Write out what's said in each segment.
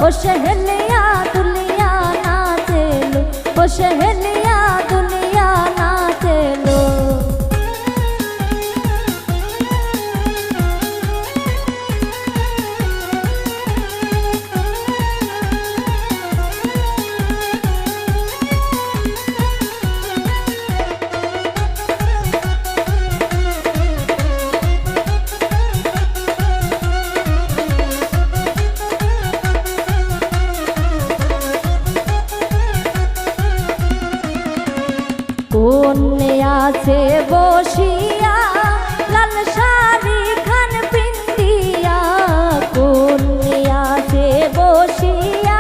ओ सहेलिया दुलिया नाचे लो, ओ सहेलिया दुलिया नाचे लो। কোনে আছে বসিয়া লাল শাড়ি খান পিন্দিয়া, কোনে আছে বসিয়া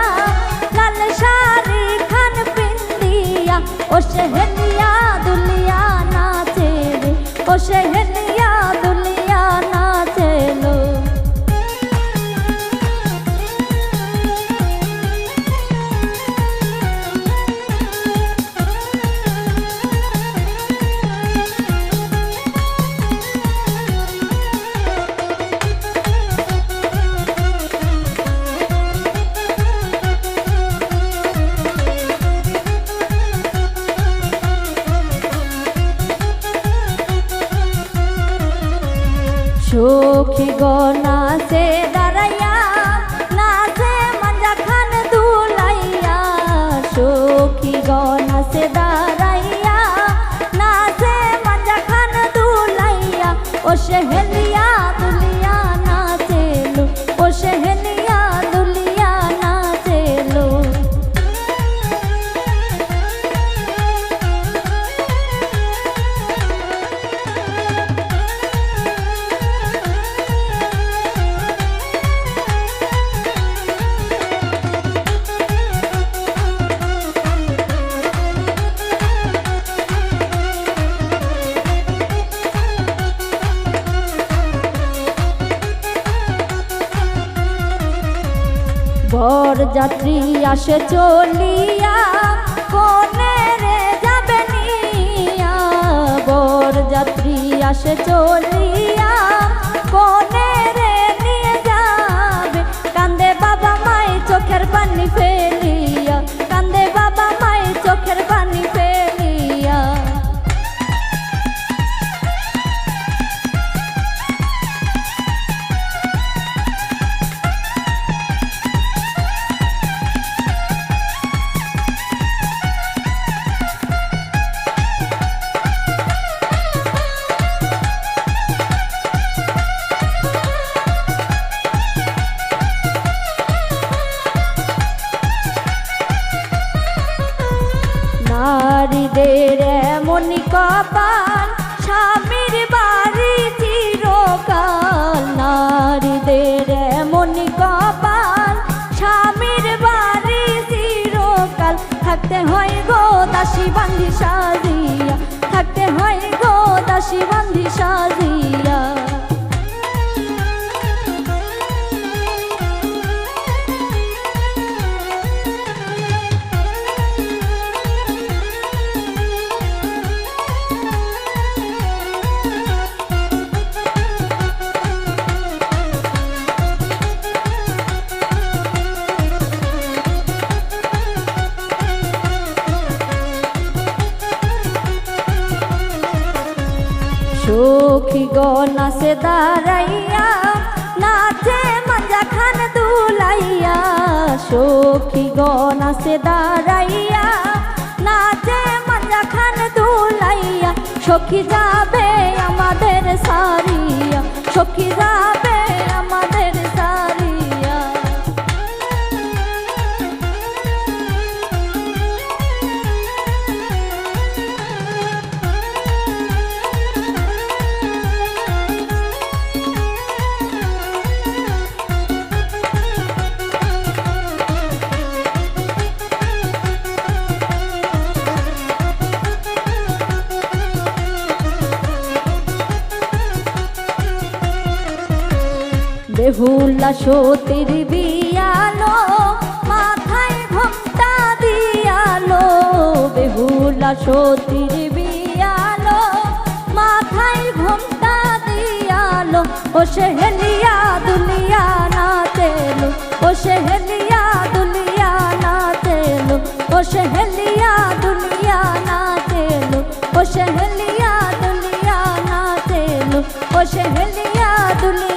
লাল শাড়ি খান পিন্দিয়া, ও সহেলিয়া দুলিয়া নাচে রে, ও সহেলিয়া দুলিয়া নাচে লো। সখী নাচে দাঁড়াইয়া নাচে মঞ্জা খান দুলাইয়া, সখী নাচে দাঁড়াইয়া নাচে মঞ্জা খান দুলাইয়া, ও সহেলিয়া দুলিয়া নাচে লো, ও সহেলিয়া দুলিয়া নাচে লো। বরযাত্রী আসে চলিয়া কোনে রে যাবে নিয়া, বরযাত্রী আসে চলিয়া কোনে রে নিয়ে যাবে, কান্দে বাবা মাই চোখের পানি ফেলিয়া, কান্দে বাবা মাই চোখের পানি ফেলিয়া। নারীদের এমন কপাল স্বামীর বাড়ি চিরকাল, নারীদের এমন কপাল স্বামীর বাড়ি চিরকাল, থাকতে হয় গো দাসী বান্ধি সাজিয়া, থাকতে হয় গো দাসী বান্ধি সাজিয়া। সখী নাচে দাঁড়াইয়া নাচে মঞ্জা খান দুলাইয়া, সখী নাচে দাঁড়াইয়া নাচে মঞ্জা খান দুলাইয়া, সখী যাবে আমাদের সারিয়া, সখী যাবে আমাদের সারিয়া। বেহুলা সতীর বিয়ালো মাথায় ঘোমটা দিয়ালো, বেহুলা সতীর বিয়ালো মাথায় ঘোমটা দিয়ালো, ও সহেলিয়া দুলিয়া নাচে লো, ও सहेलिया दुलिया नाचे लो, ओ सहेलिया दुलिया नाचे लो, ओ सहेलिया दुलिया नाचे लो, ओ सहेलिया दुलिया